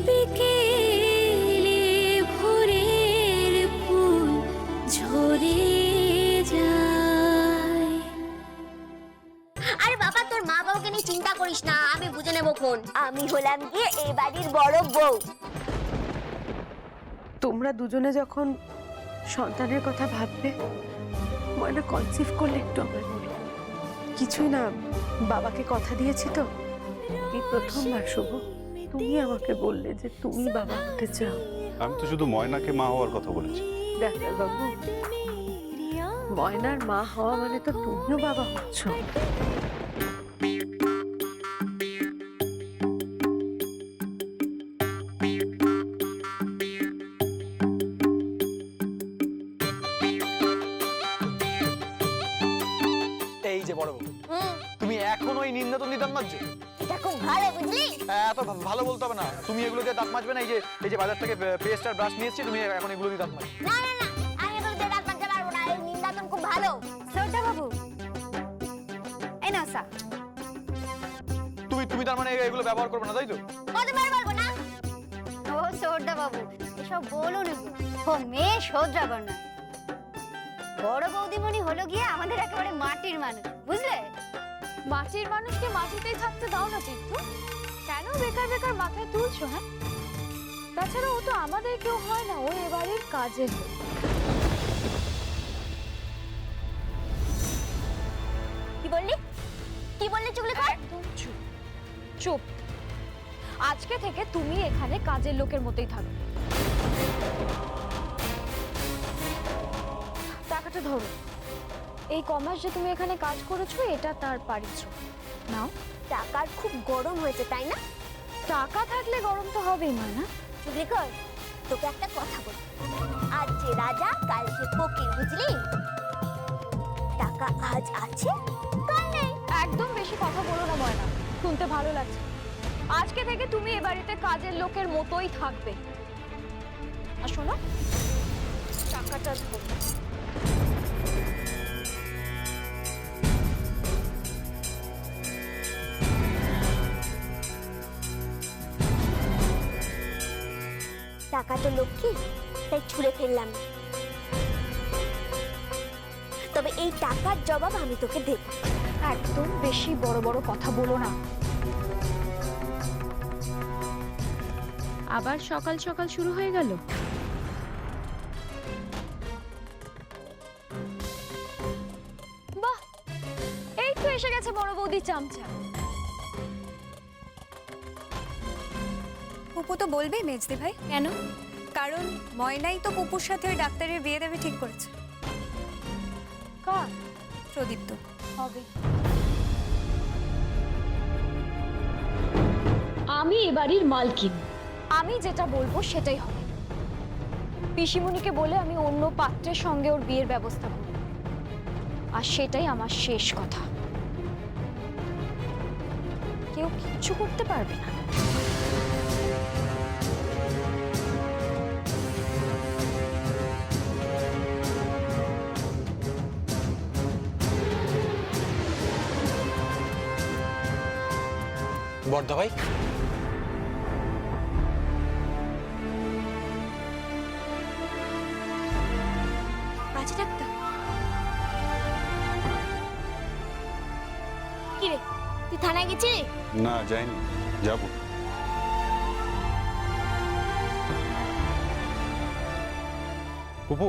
বিকেলে ভোরের ফুল ঝরে যায়। আরে বাবা, তোর মা বাবাকে নিয়ে চিন্তা করিস না, আমি বুঝে নেবো কোন। আমি হলাম গিয়ে এই বাড়ির বড় বউ। তোমরা দুজনে যখন সন্তানের কথা ভাববে, ময়না কনসিভ করলে একটু আমায় বলো। কিছুই না, বাবাকে কথা দিয়েছি তো। এই প্রথমবার শুভ তুমি আমাকে বললে যে তুমি বাবা হতে চাও। আমি তো শুধু ময়নাকে মা হওয়ার কথা বলেছি। ডাক্তারবাবু, ময়নার মা হওয়া মানে তো তুমিও বাবা হচ্ছ। এই যে বড় বউ, তুমি এখন ওই নিন্দাতন্দি দাঁত মাজছো? এটা খুব ভালো, বুঝলি? এত ভালো বলতে হবে না, তুমি এগুলো দিয়ে দাঁত মাজবে না। এই যে বাজার থেকে পেস্ট আর ব্রাশ নিয়ে এসেছি, তুমি এখন এগুলো দিয়ে দাঁত মাজবে। না না না, আমি এগুলো দিয়ে দাঁত মাজতে পারবো না। এই নিন্দাতন খুব ভালো। শ্রদ্ধা বাবু, এই নাও চা। তুমি তার মানে এগুলো ব্যবহার করবে না, তাই তো? কতবার বলবো না? ও শ্রদ্ধা বাবু, এসব বলো না গো। ও মেয়ে শোধরাবার না। বড় বৌদিমণি হলো গিয়ে আমাদের একেবারে মাটির মানুষ, বুঝলে? মাটির মানুষকে মাটিতেই থাকতে দাও না তীর্থ। কেন বেকার বেকার মাথায় তুলছো? হ্যাঁ, তাছাড়া ও তো আমাদের কেউ হয় না, ও এবারের কাজের লোক। কি বললি? কি বললি? চুগলি কর। একদম চুপ চুপ। আজকে থেকে তুমি এখানে কাজের লোকের মতোই থাকবে। টাকাটা ধরো। এই কমাস যে তুমি এখানে কাজ করেছো, এটা তার পারিশ্রমিক নাও। টাকার খুব গরম হয়েছে, তাই না? টাকা থাকলে গরম তো হবেই, না? চুগলি কর। তোকে একটা কথা বল, আজ যে রাজা কাল যে ফকির, বুঝলি? টাকা আজ আছে, কাল নেই। একদম বেশি কথা বলো না ময়না, শুনতে ভালো লাগছে। আজকে থেকে তুমি এ বাড়িতে কাজের লোকের মতোই থাকবে। আর শোনো, টাকাটা ধরো। টাকা তো লক্ষ্মী, তাই ছুঁড়ে ফেললাম। তবে এই টাকার জবাব আমি তোকে দেব। একদম বেশি বড় বড় কথা বলো না। আবার সকাল সকাল শুরু হয়ে গেল। বাহ, এই তো এসে গেছে বড় বৌদি চামচা। পুপু তো বলবেই মেজদি ভাই। কেন? কারণ ময়নাই তো পুপুর সাথে ওই ডাক্তারের বিয়ে দেবে ঠিক করেছে। কার? প্রদীপ্ত হবে। আমি এ বাড়ির মালকিন। আমি যেটা বলবো সেটাই হবে। পিসিমণিকে বলে আমি অন্য পাত্রের সঙ্গে ওর বিয়ের ব্যবস্থা করব, আর সেটাই আমার শেষ কথা। কেউ কিচ্ছু করতে পারবে না। বর্দা ভাই, বাজে ডাক্তার। কি রে, তুই থানায় গেছিলি? না, যাইনি, যাব। পুপু,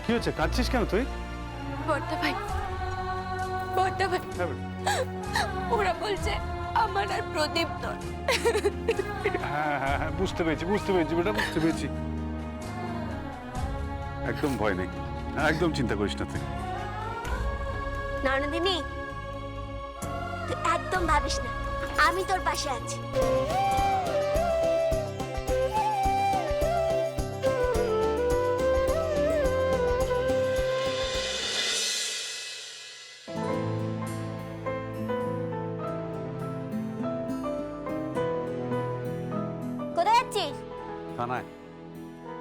কি হচ্ছে? কাঁদছিস কেন তুই? বর্দা ভাই, বর্দা ভাই, ওরা বলছে আমার আর প্রদীপ নয়। হ্যাঁ হ্যাঁ হ্যাঁ, বুঝতে পেরেছি বেটা, বুঝতে পেরেছি। একদম ভয় নেই, একদম চিন্তা করিস না তুই। ননদিনী, তুই একদম ভাবিস না, আমি তোর পাশে আছি। কোথায় যাচ্ছিস? থানায়।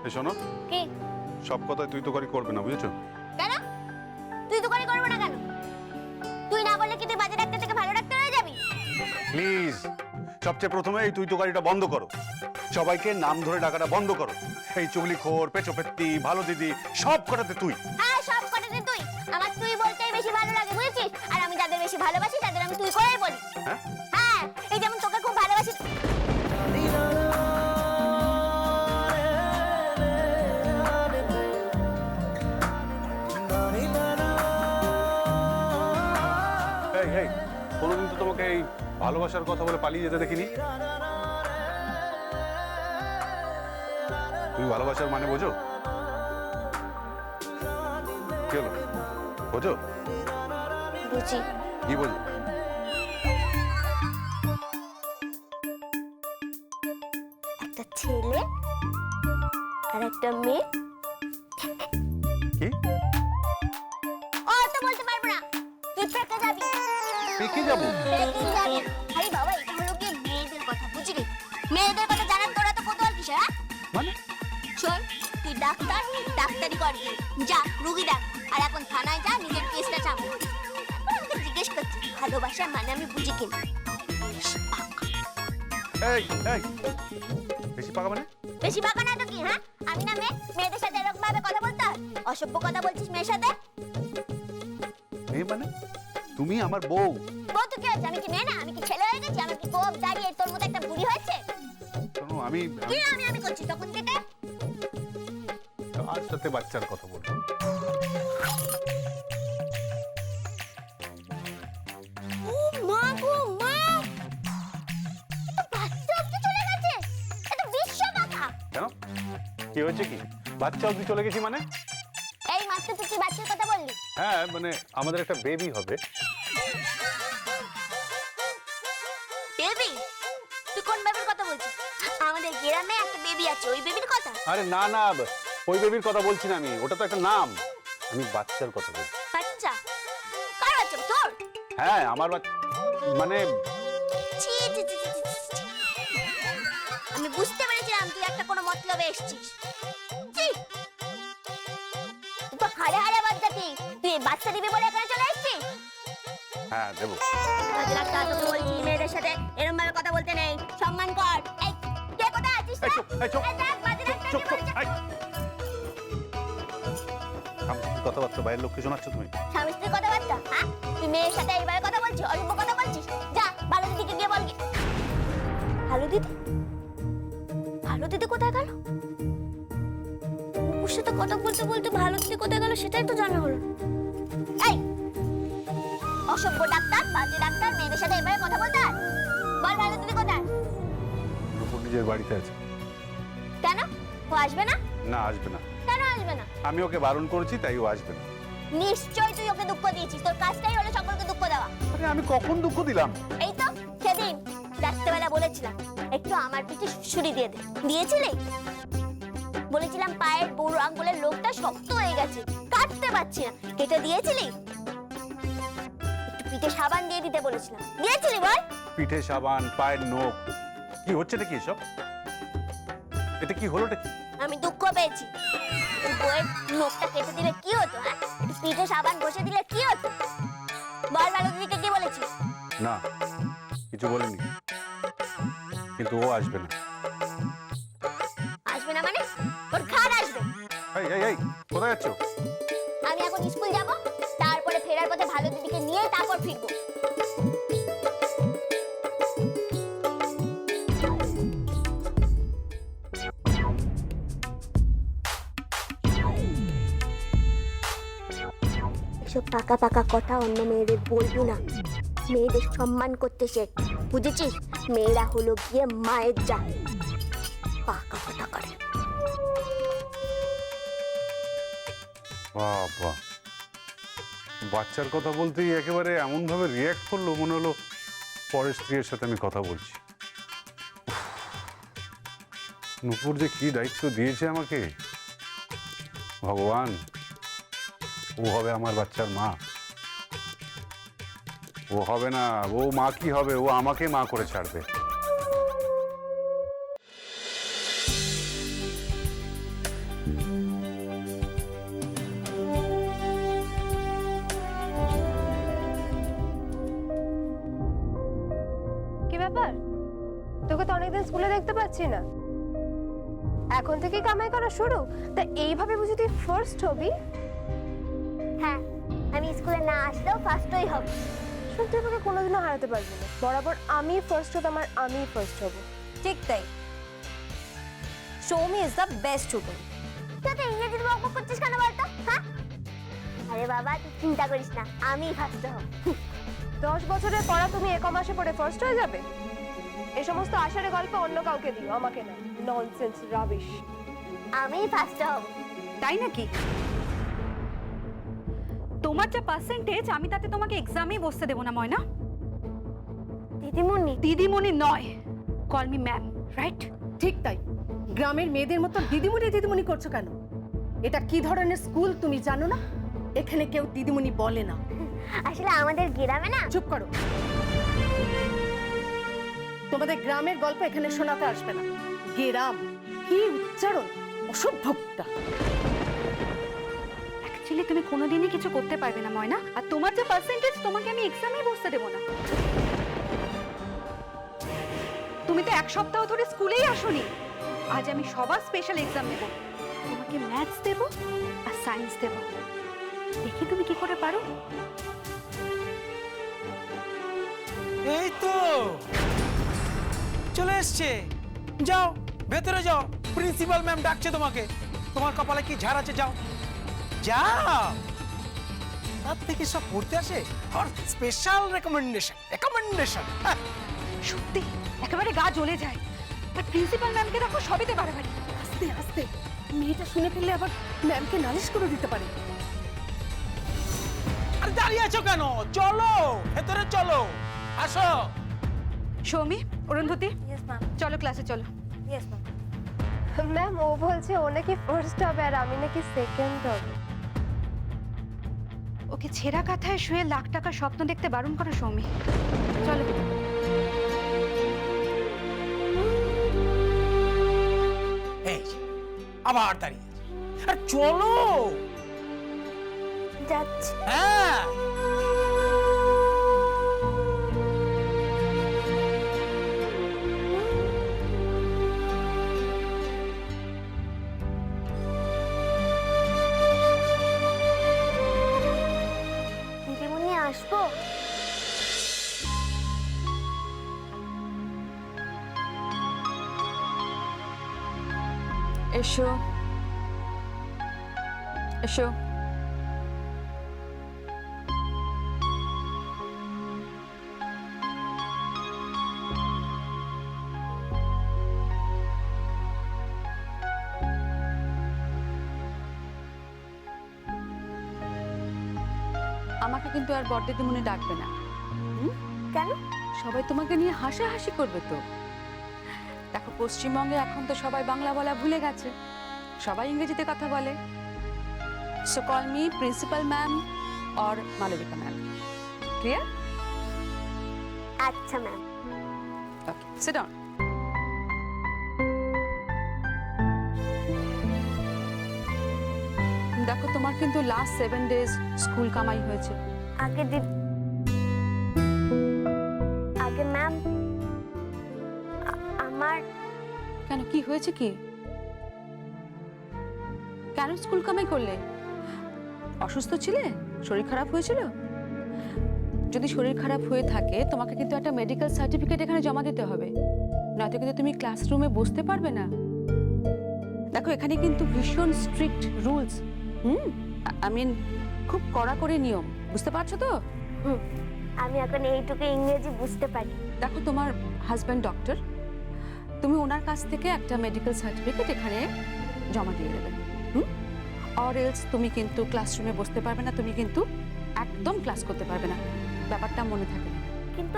এ শোনো, কি? সব কথায় তুই তো করবে না, বুঝেছো? কেন? তুই তো করবো না কেন? তুই না বললে কি তুই বাজে ডাক্তার থেকে ভালো ডাক্তার হয়ে যাবি? প্লিজ, সবচেয়ে প্রথমে এই তুই তোকারিটা বন্ধ করো, সবাইকে নাম ধরে ডাকাটা বন্ধ করো। এই চুগলিখোর, পেচোপেত্তি, ভালো দিদি সব কটাতে তুই। হ্যাঁ, সব কটাতে তুই। আমার তুই বলতেই বেশি ভালো লাগে, বুঝেছিস? আর আমি যাদের বেশি ভালোবাসি তাদের আমি তুই করেই বলি। হ্যাঁ? হ্যাঁ, এই যেমন তোকে খুব ভালোবাসি। এই এই কোনোদিন তো তোমাকে এই ভালোবাসার কথা বলে পালিয়ে যেতে দেখিনি। তুমি ভালোবাসার মানে বোঝো? কি হলো, বোঝো? বুঝি। কি বোঝো? একটা ছেলে আর একটা মেয়ে। কি ও তো বলতে পারবো না, তুই পেকে যাবি। পেকে যাবো? পেকে যাবি। আরে বাবা, এটা হলো কি মেয়েদের কথা, বুঝলি? মেয়েদের কথা জানার তোরা তো কত আর কিসে, হ্যাঁ? মানে শোন, তুই ডাক্তার, ডাক্তারি করবি, যা রুগী ডাক। আর এখন থানায় যা, নিজের কেসটা সামলা। তারপর আমাকে জিজ্ঞেস করছি ভালোবাসার মানে আমি বুঝি কিনা। এই এই বেশি পাকা মানে? বেশি বাঁকা না তো কি, হ্যাঁ? আমি না মেয়েদের সাথে এরকম ভাবে কথা বলতে হয়? অসভ্য কথা বলছিস মেয়ের সাথে। মেয়ে মানে? তুমি আমার বউ। বউ তো কি হয়েছে? আমি কি মেয়ে না? আমি কি ছেলে হয়ে গেছি? আমার কি গোপ দাঁড়িয়ে তোর মতো একটা বুড়ি হয়েছে? শোনো, আমি কি আমি করছি তখন থেকে? কার সাথে বাচ্চার কথা বলবো? ও মা গো মা, বাচ্চা অব্দি চলে গেছে। এটা বিশ্ব বাঁকা। কেন, কি হয়েছে? কি বাচ্চা অবধি চলে গেছি মানে? এই মাত্র তুই কি বাচ্চার কথা বললি? হ্যাঁ, মানে আমাদের একটা বেবি হবে। বেবি? তুই কোন বেবির কথা বলছিস? আমাদের গ্রামে একটা বেবি আছে, ওই বেবির কথা? আরে না না, ওই বেবির কথা বলছি না আমি, ওটা তো একটা নাম। আমি বাচ্চার কথা বলছি। বাচ্চা? কার বাচ্চা, তোর? হ্যাঁ, আমার বাচ্চা মানে। ছি, ছি, ছি, ছি, ছি, ছি। আমি বুঝতে পেরেছিলাম তুই একটা কোনো মতলবে এসেছিস। ছি, তুই তো হারে হারে বাচ্চা। তুই এই বাচ্চা দিবি বলে এখানে চলে এসেছিস? হ্যাঁ, দেবো। রাস্তা তোকে বলছি মেয়েদের সাথে এরকম ভাবে কথা বলতে নেই, সম্মান কর। এই কে কোথায় আছিস? এই চুপ, এই চুপ, এই দেখ, বাজে রাস্তায় চুপ, কে চুপ, বলছে? এই। কথাবার্তা বাইরের লোককে শোনাচ্ছ তুমি? স্বামী স্ত্রীর কথাবার্তা, হ্যাঁ? তুই মেয়ের সাথে এইভাবে কথা বলছিস, অসভ্য কথা বলছিস। যা ভালো দিদিকে গিয়ে বল। ভালো দিদি? ভালো দিদি কোথায় গেল? ওর সাথে কথা বলতে বলতে ভালো দিদি কোথায় গেল সেটাই তো জানা হলো। এই অসভ্য ডাক্তার, বাজে ডাক্তার, মেয়েদের সাথে এভাবে কথা বলতে হয়? বল ভালো দিদি কোথায়? নুপুর নিজের বাড়িতে আছে। কেন, ও আসবে না? না, আসবে না। কেন আসবে না? আমি ওকে বারণ করেছি, তাই ও আসবে না। নিশ্চয়ই তুই ওকে দুঃখ দিয়েছিস, তোর কাজটাই হলো সকলকে দুঃখ দেওয়া। আরে আমি কখন দুঃখ দিলাম? এই তো সেদিন রাত্রেবেলা বলেছিলাম একটু আমার পিঠে সুড়ি দিয়ে দে, দিয়েছিলি? বলেছিলাম পায়ের বুড়ো আঙ্গুলের লোকটা শক্ত হয়ে গেছে, কাটতে পারছি না, কেটে দিয়েছিলি? একটু পিঠে সাবান দিয়ে দিতে বলেছিলাম, দিয়েছিলি বল? পিঠে সাবান, পায়ের নখ, কি হচ্ছেটা কি সব? এটা কি হলোটা কি? আমি দুঃখ পেয়েছি। তোর বউয়ের নখটা কেটে দিলে কি হতো, হ্যাঁ? একটু পিঠে সাবান বসে দিলে কি হতো? বল ভালো দিদিকে কি বলেছিস? না, কিছু বলিনি, কিন্তু ও আসবে না। আসবে না মানে? ওর ঘাড় আসবে। এই এই এই কোথায় যাচ্ছ? আমি এখন স্কুল যাব, তারপরে ফেরার পথে ভালো দিদিকে নিয়ে তারপর ফিরবো। এসব পাকা পাকা কথা অন্য মেয়েদের বলবি না। মেয়েদের সম্মান করতে শেখ, বুঝেছিস? মেয়েরা হলো গিয়ে মায়ের জাত। পাকা কথা করে। বাবা, বাচ্চার কথা বলতেই একেবারে এমন ভাবে রিয়াক্ট করলো, মনে হলো পরের স্ত্রীর সাথে আমি কথা বলছি। নুপুর যে কি দায়িত্ব দিয়েছে আমাকে, ভগবান। ও হবে আমার বাচ্চার মা? ও হবে না। ও মা কি হবে, ও আমাকে মা করে ছাড়বে। কি ব্যাপার, স্কুলে দেখতে পাচ্ছি না? এখন থেকে কামাই করা শুরু? তা এইভাবে বুঝি তুই ফার্স্ট হবি? হ্যাঁ, আমি স্কুলে না আসলেও ফার্স্টই হব। শুন, তুই আমাকে কোনোদিনও হারাতে পারবি না। বরাবর আমি ফার্স্ট হতাম আর আমি ফার্স্ট হব। ঠিক তাই, Soumi is the best student. তুই তো ইংরেজিতে বক করছিস কেন বলতো? হ্যাঁ, আরে বাবা তুই চিন্তা করিস না, আমি ফার্স্ট হব। 10 বছরের পড়া তুমি এক মাসে পড়ে ফার্স্ট হয়ে যাবে? এই সমস্ত আশারে গল্প অন্য কাউকে দিও, আমাকে না। Nonsense, rubbish. আমি ফার্স্ট হব। তাই নাকি? তোমার যা পার্সেন্টেজ, আমি তাতে তোমাকে এক্সামেই বসতে দেবো না ময়না। দিদিমণি, দিদিমণি নয়, কল মি ম্যাম, রাইট? ঠিক তাই। গ্রামের মেয়েদের মতো দিদিমণি দিদিমণি করছো কেন? এটা কি ধরনের স্কুল তুমি জানো না? এখানে কেউ দিদিমণি বলে না। আসলে আমাদের গ্রামে না। চুপ করো, তোমাদের গ্রামের গল্প এখানে শোনাতে আসবে না। গ্রাম কি উচ্চারণ, অসভ্যটা। অ্যাকচুয়ালি তুমি কোনোদিনই কিছু করতে পারবে না ময়না, আর তোমার যে পার্সেন্টেজ, তোমাকে আমি এক্সামেই বসতে দেবো না। তুমি তো 1 সপ্তাহ ধরে স্কুলেই আসোনি। আজ আমি সবার স্পেশাল এক্সাম নেব। তোমাকে ম্যাথস দেব আর সায়েন্স দেব, দেখি তুমি কি করে পারো। এই তো চলে এসছে, যাও ভেতরে যাও, প্রিন্সিপাল ম্যাম ডাকছে তোমাকে। তোমার কপালে কি ঝাড় আছে, যাও যাও। তার থেকে সব পড়তে আসে আর স্পেশাল রেকমেন্ডেশন। সত্যি একেবারে গা জ্বলে যায়। আর প্রিন্সিপাল ম্যামকে দেখো সবেতে বাড়াবাড়ি। আস্তে আস্তে, মেয়েটা শুনে ফেললে আবার ম্যামকে নালিশ করে দিতে পারে। আরে দাঁড়িয়ে আছো কেন? চলো ভেতরে চলো, আসো। সৌমি, অরুন্ধতী, ইয়েস ম্যাম, চলো ক্লাসে চলো। Yes ma'am. ম্যাম, ও বলছে ও নাকি ফার্স্ট হবে আর আমি নাকি সেকেন্ড হব। ওকে ছেঁড়া কাঁথায় শুয়ে লাখ টাকার স্বপ্ন দেখতে বারণ করো সৌমি। চলো। এই যে, আবার দাঁড়িয়ে আছে। আর চলো। যাচ্ছি। হ্যাঁ, দিদিমণি আসবো? এসো এসো। আমাকে কিন্তু আর বড়দিদিমণি ডাকবে না। কেন? সবাই তোমাকে নিয়ে হাসাহাসি করবে তো। দেখো, পশ্চিমবঙ্গে এখন তো সবাই বাংলা বলা ভুলে গেছে, সবাই ইংরেজিতে কথা বলে। So call me principal ma'am or Malabika ma'am. Clear? আচ্ছা ম্যাম। Okay, sit down. দেখো, তোমার কিন্তু লাস্ট 7 ডেজ স্কুল কামাই হয়েছে। আগে ম্যাম, আমার কেন, কি হয়েছে? কি, কেন স্কুল কামাই করলে? অসুস্থ ছিলে? শরীর খারাপ হয়েছিল? যদি শরীর খারাপ হয়ে থাকে, তোমাকে কিন্তু একটা মেডিকেল সার্টিফিকেট এখানে জমা দিতে হবে, নয়তো কিন্তু তুমি ক্লাসরুমে বসতে পারবে না। দেখো, এখানে কিন্তু ভীষণ স্ট্রিক্ট রুলস। আই মিন, খুব কড়াকড়ি নিয়ম, বুঝতে পারছো তো? আমি এখন এইটুকু ইংরেজি বুঝতে পারি। দেখো, তোমার হাজব্যান্ড ডক্টর, তুমি ওনার কাছ থেকে একটা মেডিকেল সার্টিফিকেট এখানে জমা দিয়ে দেবে। অর এলস তুমি কিন্তু ক্লাসরুমে বসতে পারবে না, তুমি কিন্তু একদম ক্লাস করতে পারবে না। ব্যাপারটা মনে থাকে। কিন্তু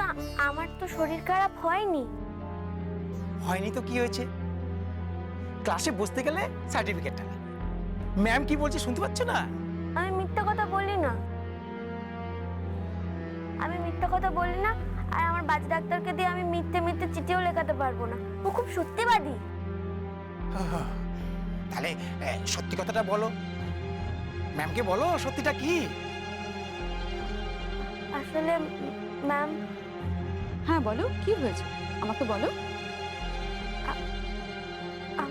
আমার তো শরীর খারাপ হয়নি। হয়নি তো কি হয়েছে? ক্লাসে বসতে গেলে সার্টিফিকেটটা ম্যাম কি বলছে শুনতে পাচ্ছ না? আমি মিথ্যা কথা বলি না, আমি মিথ্যা কথা বলি না। আর আমার বাচ্চা ডাক্তারকে দিয়ে আমি মিথ্যে মিথ্যে চিঠিও লেখাতে পারবো না, ও খুব সত্যিবাদী। তাহলে সত্যি কথাটা বলো, ম্যামকে বলো সত্যিটা কি। আসলে ম্যাম, হ্যাঁ বলো, কি হয়েছে আমাকে বলো।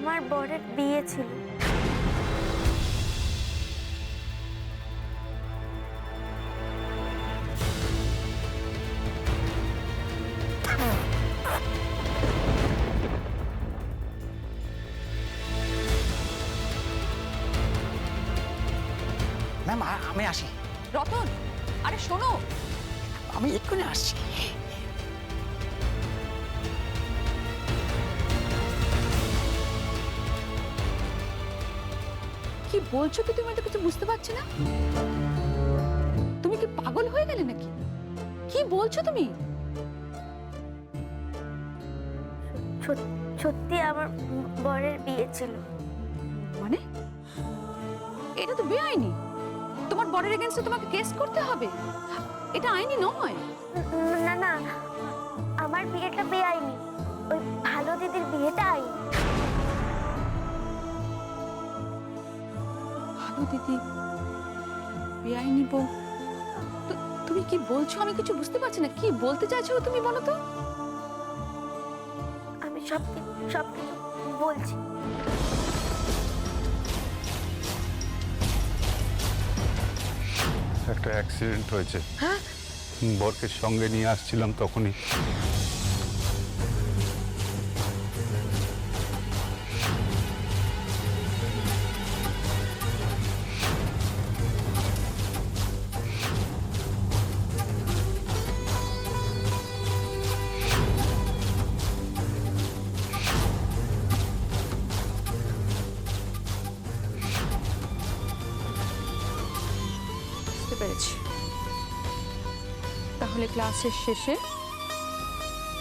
আমার বরের বিয়ে ছিল। ম্যাম আমি আসি, রতন, আরে শোনো, আমি এক্ষুনি আসছি। কি বলছো কি তুমি? তো কিছু বুঝতে পারছি না। তুমি কি পাগল হয়ে গেলে নাকি? কি বলছো তুমি? সত্যি আমার বরের বিয়ে ছিল। মানে এটা তো বেআইনি। তোমার বরের এগেইনস্টে তোমাকে কেস করতে হবে। এটা আইনি নয়। না না, আমার বিয়েটা বেআইনি, ওই ভালো দিদির বিয়েটা আইনি। ভালো দিদি বেআইনি বউ? তুমি কি বলছো? আমি কিছু বুঝতে পারছি না। কি বলতে চাইছো তুমি বলো তো? আমি সবকিছু বলছি। একটা অ্যাক্সিডেন্ট হয়েছে, বরকে সঙ্গে নিয়ে আসছিলাম তখনই। বুঝতে পেরেছি। তাহলে ক্লাসের শেষে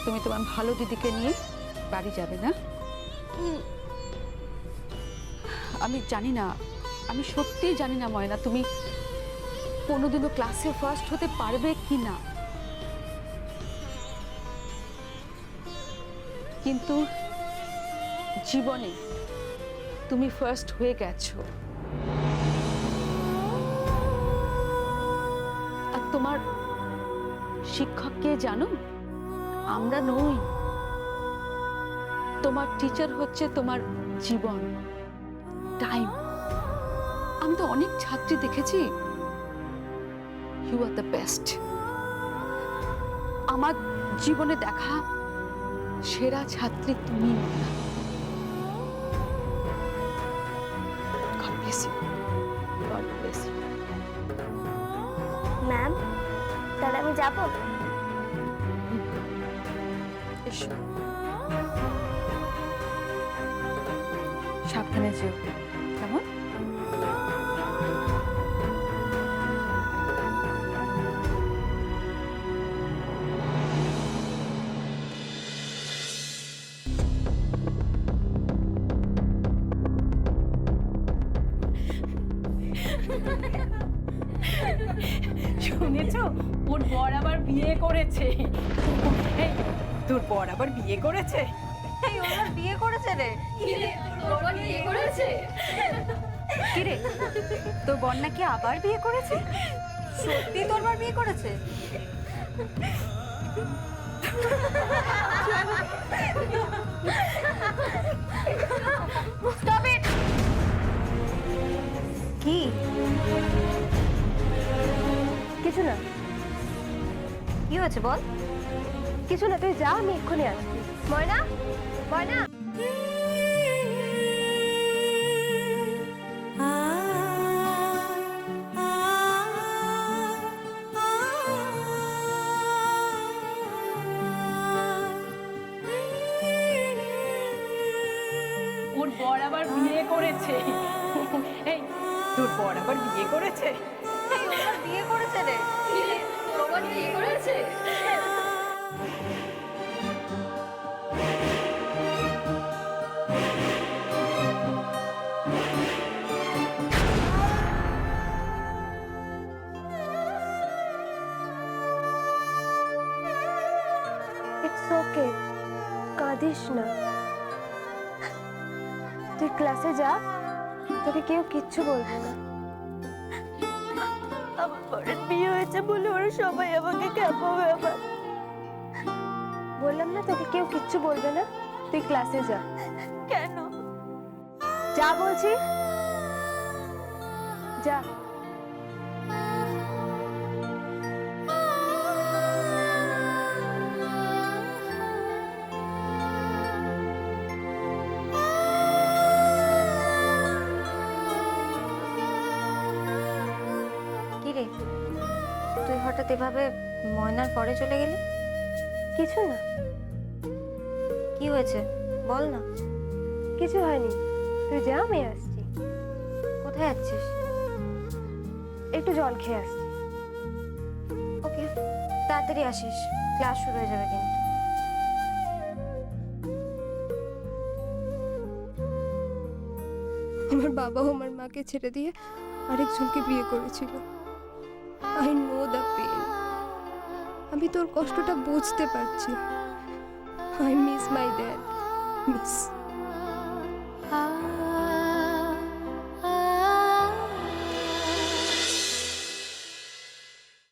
তুমি তোমার ভালো দিদিকে নিয়ে বাড়ি যাবে না? আমি জানি না, আমি সত্যিই জানি না ময়না, তুমি কোনোদিনও ক্লাসে ফার্স্ট হতে পারবে কি না। কিন্তু জীবনে তুমি ফার্স্ট হয়ে গেছো। আর তোমার শিক্ষক কে জানো? আমরা নই। তোমার টিচার হচ্ছে তোমার জীবন, টাইম। আমি তো অনেক ছাত্রী দেখেছি। You are the best. আমার জীবনে দেখা সেরা ছাত্রী তুমি। God bless you. God bless you. Ma'am, তাহলে আমি যাব? এসো, সাবধানে যেও, কেমন? শুনেছো ওর বর আবার বিয়ে করেছে? এই, তোর বর আবার বিয়ে করেছে? এই ওর বিয়ে করেছে রে? কি রে, তোর বর নাকি আবার বিয়ে করেছে? সত্যি তোর বর বিয়ে করেছে? Stop it! কি? কিছু না, কি হয়েছে বল? কিছু না, তুই যা, আমি এক্ষুনি আসছি। ময়না, ময়না। ওর বর আবার বিয়ে করেছে। এই, তোর বর আবার বিয়ে করেছে? এই ওর বিয়ে করেছে রে? ইটস ওকে, কাঁদিস না। তুই ক্লাসে যা, তোকে কেউ কিচ্ছু বলবে না। আমার বরের বিয়ে হয়েছে বলে ওরা সবাই আমাকে খেপাবে আবার। বললাম না তোকে কেউ কিচ্ছু বলবে না, তুই ক্লাসে যা। কেন? যা বলছি, যা। কি রে, তুই হঠাৎ এভাবে ময়নার পরে চলে গেলি? কিছু না, কি হয়েছে বল না। কিছু হয়নি, তুই যা, আমি আসছি। কোথায় যাচ্ছিস? একটু জল খেয়ে আসছি। ওকে, তাড়াতাড়ি আসিস, ক্লাস শুরু হয়ে যাবে কিন্তু। আমার বাবাও আমার মাকে ছেড়ে দিয়ে আরেকজনকে বিয়ে করেছিল। I know the pain. আমি তোর কষ্টটা বুঝতে পারছি। I miss my dad, miss.